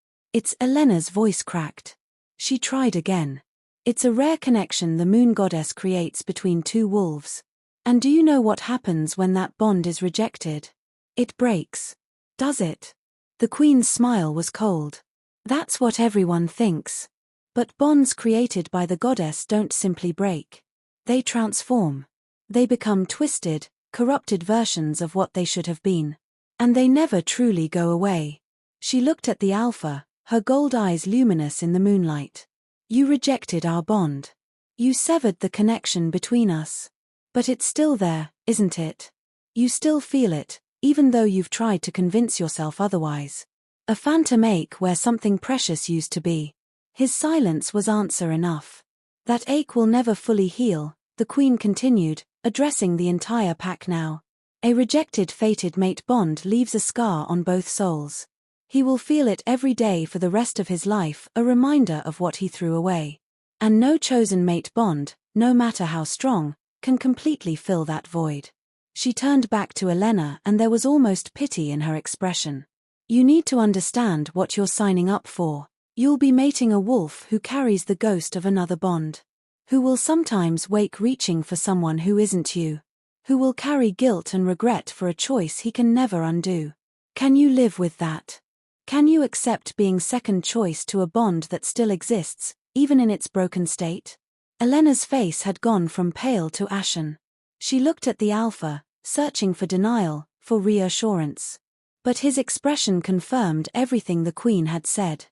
Elena's voice cracked. She tried again. "It's a rare connection the moon goddess creates between two wolves. And do you know what happens when that bond is rejected? It breaks." "Does it?" The Queen's smile was cold. "That's what everyone thinks. But bonds created by the goddess don't simply break. They transform. They become twisted, corrupted versions of what they should have been. And they never truly go away." She looked at the Alpha, her gold eyes luminous in the moonlight. "You rejected our bond. You severed the connection between us. But it's still there, isn't it? You still feel it, even though you've tried to convince yourself otherwise. A phantom ache where something precious used to be." His silence was answer enough. "That ache will never fully heal," the Queen continued, addressing the entire pack now. "A rejected fated mate bond leaves a scar on both souls. He will feel it every day for the rest of his life, a reminder of what he threw away. And no chosen mate bond, no matter how strong, can completely fill that void." She turned back to Elena and there was almost pity in her expression. "You need to understand what you're signing up for. You'll be mating a wolf who carries the ghost of another bond. Who will sometimes wake reaching for someone who isn't you. Who will carry guilt and regret for a choice he can never undo. Can you live with that? Can you accept being second choice to a bond that still exists, even in its broken state?" Elena's face had gone from pale to ashen. She looked at the Alpha, searching for denial, for reassurance. But his expression confirmed everything the Queen had said.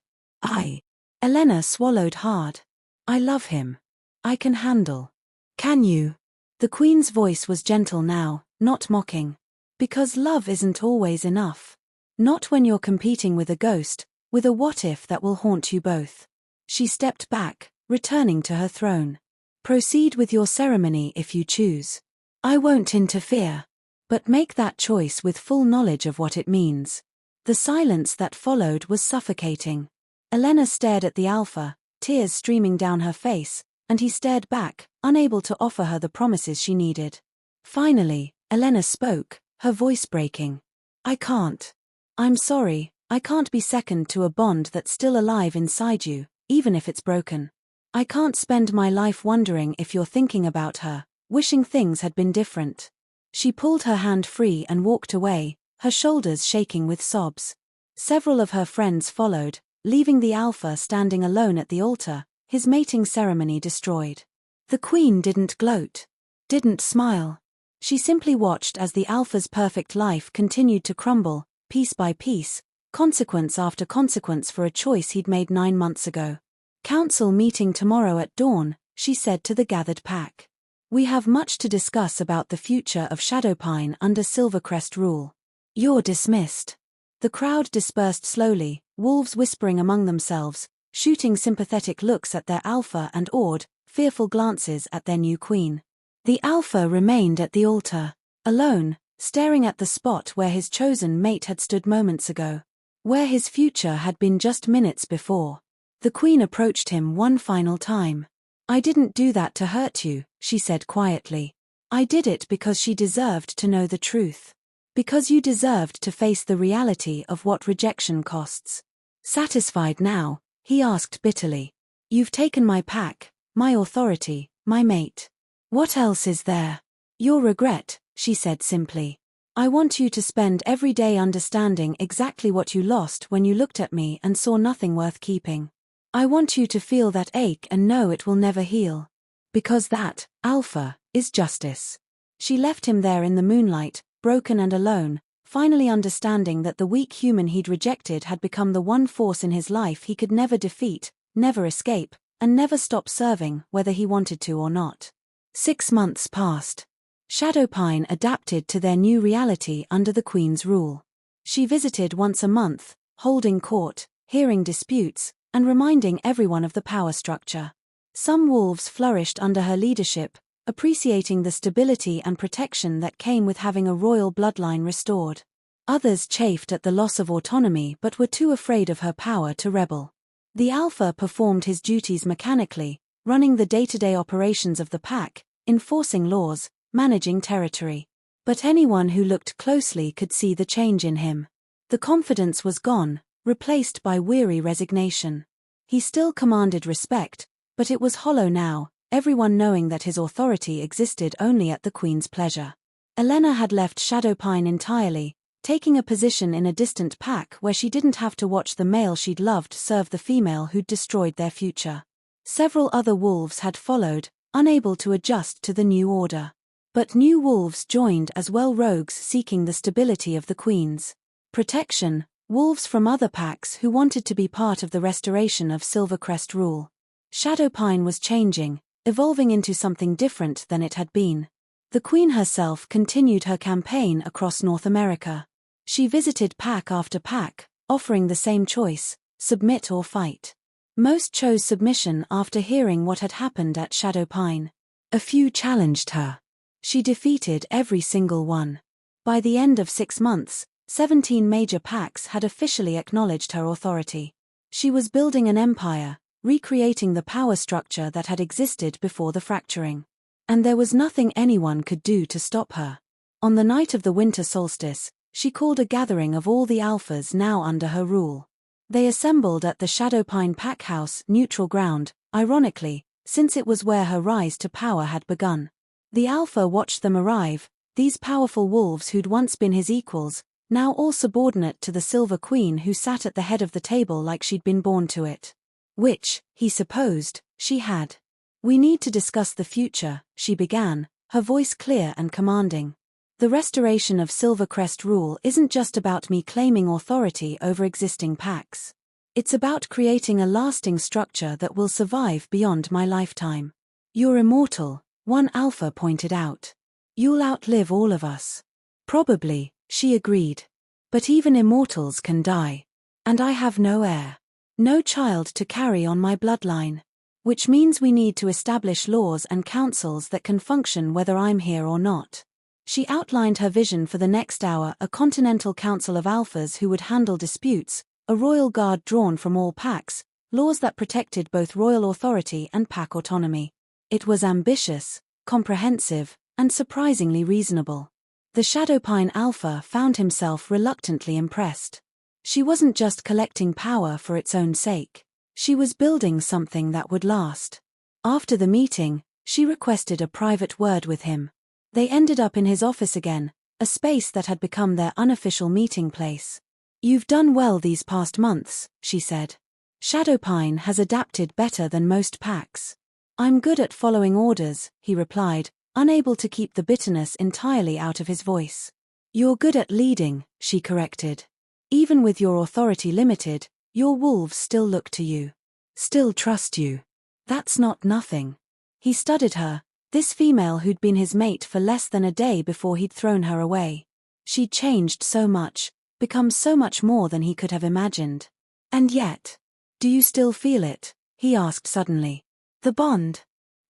Elena swallowed hard. "I love him. I can handle." "Can you?" The Queen's voice was gentle now, not mocking. "Because love isn't always enough. Not when you're competing with a ghost, with a what-if that will haunt you both." She stepped back, returning to her throne. "Proceed with your ceremony if you choose. I won't interfere. But make that choice with full knowledge of what it means." The silence that followed was suffocating. Elena stared at the Alpha, tears streaming down her face, and he stared back, unable to offer her the promises she needed. Finally, Elena spoke, her voice breaking. "I can't. I'm sorry, I can't be second to a bond that's still alive inside you, even if it's broken. I can't spend my life wondering if you're thinking about her, wishing things had been different." She pulled her hand free and walked away, her shoulders shaking with sobs. Several of her friends followed, leaving the Alpha standing alone at the altar, his mating ceremony destroyed. The Queen didn't gloat, didn't smile. She simply watched as the Alpha's perfect life continued to crumble, piece by piece, consequence after consequence for a choice he'd made 9 months ago. "Council meeting tomorrow at dawn," she said to the gathered pack. "We have much to discuss about the future of Shadowpine under Silvercrest rule. You're dismissed." The crowd dispersed slowly, wolves whispering among themselves, shooting sympathetic looks at their Alpha and awed, fearful glances at their new queen. The Alpha remained at the altar, alone, staring at the spot where his chosen mate had stood moments ago. Where his future had been just minutes before. The queen approached him one final time. I didn't do that to hurt you, she said quietly. I did it because she deserved to know the truth. Because you deserved to face the reality of what rejection costs. Satisfied now, he asked bitterly. You've taken my pack, my authority, my mate. What else is there? Your regret, she said simply. I want you to spend every day understanding exactly what you lost when you looked at me and saw nothing worth keeping. I want you to feel that ache and know it will never heal. Because that, Alpha, is justice. She left him there in the moonlight, broken and alone, finally understanding that the weak human he'd rejected had become the one force in his life he could never defeat, never escape, and never stop serving whether he wanted to or not. 6 months passed. Shadowpine adapted to their new reality under the Queen's rule. She visited once a month, holding court, hearing disputes, and reminding everyone of the power structure. Some wolves flourished under her leadership, appreciating the stability and protection that came with having a royal bloodline restored. Others chafed at the loss of autonomy but were too afraid of her power to rebel. The Alpha performed his duties mechanically, running the day-to-day operations of the pack, enforcing laws, managing territory. But anyone who looked closely could see the change in him. The confidence was gone, replaced by weary resignation. He still commanded respect, but it was hollow now, everyone knowing that his authority existed only at the Queen's pleasure. Elena had left Shadowpine entirely, taking a position in a distant pack where she didn't have to watch the male she'd loved serve the female who'd destroyed their future. Several other wolves had followed, unable to adjust to the new order. But new wolves joined as well, rogues seeking the stability of the Queen's protection, wolves from other packs who wanted to be part of the restoration of Silvercrest rule. Shadowpine was changing, evolving into something different than it had been. The Queen herself continued her campaign across North America. She visited pack after pack, offering the same choice, submit or fight. Most chose submission after hearing what had happened at Shadowpine. A few challenged her. She defeated every single one. By the end of 6 months, 17 major packs had officially acknowledged her authority. She was building an empire, recreating the power structure that had existed before the fracturing. And there was nothing anyone could do to stop her. On the night of the winter solstice, she called a gathering of all the alphas now under her rule. They assembled at the Shadowpine Pack House, neutral ground, ironically, since it was where her rise to power had begun. The Alpha watched them arrive, these powerful wolves who'd once been his equals, now all subordinate to the Silver Queen who sat at the head of the table like she'd been born to it. Which, he supposed, she had. We need to discuss the future, she began, her voice clear and commanding. The restoration of Silvercrest rule isn't just about me claiming authority over existing packs. It's about creating a lasting structure that will survive beyond my lifetime. You're immortal, one Alpha pointed out. You'll outlive all of us. Probably, she agreed. But even immortals can die. And I have no heir. No child to carry on my bloodline. Which means we need to establish laws and councils that can function whether I'm here or not. She outlined her vision for the next hour: a continental council of alphas who would handle disputes, a royal guard drawn from all packs, laws that protected both royal authority and pack autonomy. It was ambitious, comprehensive, and surprisingly reasonable. The Shadowpine Alpha found himself reluctantly impressed. She wasn't just collecting power for its own sake. She was building something that would last. After the meeting, she requested a private word with him. They ended up in his office again, a space that had become their unofficial meeting place. You've done well these past months, she said. Shadowpine has adapted better than most packs. I'm good at following orders, he replied, unable to keep the bitterness entirely out of his voice. You're good at leading, she corrected. Even with your authority limited, your wolves still look to you. Still trust you. That's not nothing. He studied her, this female who'd been his mate for less than a day before he'd thrown her away. She'd changed so much, become so much more than he could have imagined. And yet, do you still feel it? He asked suddenly. The bond?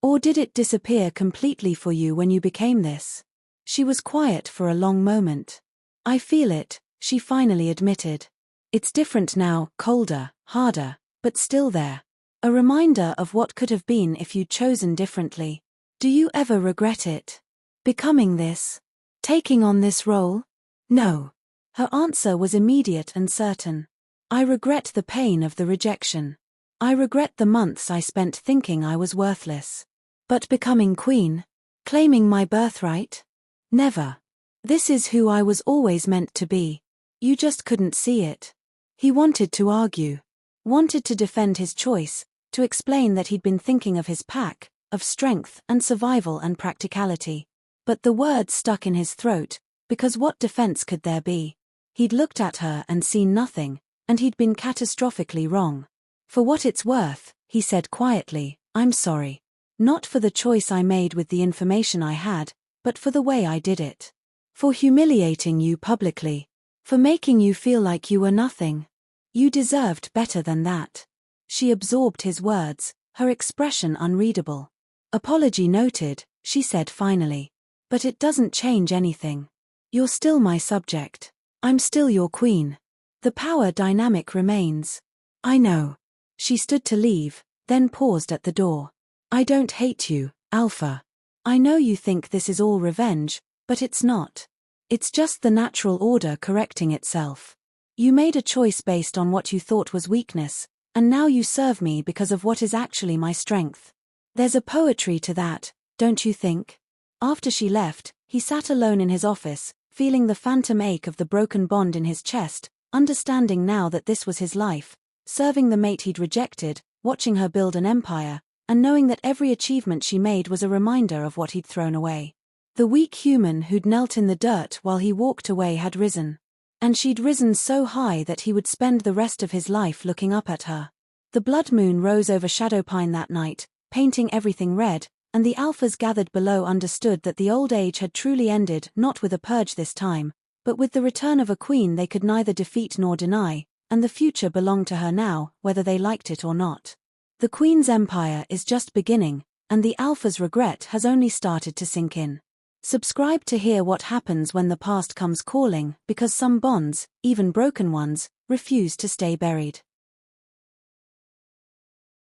Or did it disappear completely for you when you became this? She was quiet for a long moment. I feel it, she finally admitted. It's different now, colder, harder, but still there. A reminder of what could have been if you'd chosen differently. Do you ever regret it? Becoming this? Taking on this role? No. Her answer was immediate and certain. I regret the pain of the rejection. I regret the months I spent thinking I was worthless. But becoming queen? Claiming my birthright? Never. This is who I was always meant to be. You just couldn't see it. He wanted to argue. Wanted to defend his choice, to explain that he'd been thinking of his pack, of strength and survival and practicality. But the words stuck in his throat, because what defense could there be? He'd looked at her and seen nothing, and he'd been catastrophically wrong. For what it's worth, he said quietly, I'm sorry. Not for the choice I made with the information I had, but for the way I did it. For humiliating you publicly. For making you feel like you were nothing. You deserved better than that. She absorbed his words, her expression unreadable. Apology noted, she said finally. But it doesn't change anything. You're still my subject. I'm still your queen. The power dynamic remains. I know. She stood to leave, then paused at the door. I don't hate you, Alpha. I know you think this is all revenge, but it's not. It's just the natural order correcting itself. You made a choice based on what you thought was weakness, and now you serve me because of what is actually my strength. There's a poetry to that, don't you think? After she left, he sat alone in his office, feeling the phantom ache of the broken bond in his chest, understanding now that this was his life, serving the mate he'd rejected, watching her build an empire, and knowing that every achievement she made was a reminder of what he'd thrown away. The weak human who'd knelt in the dirt while he walked away had risen. And she'd risen so high that he would spend the rest of his life looking up at her. The blood moon rose over Shadowpine that night, painting everything red, and the alphas gathered below understood that the old age had truly ended, not with a purge this time, but with the return of a queen they could neither defeat nor deny, and the future belonged to her now, whether they liked it or not. The queen's empire is just beginning, and the alpha's regret has only started to sink in. Subscribe to hear what happens when the past comes calling, because some bonds, even broken ones, refuse to stay buried.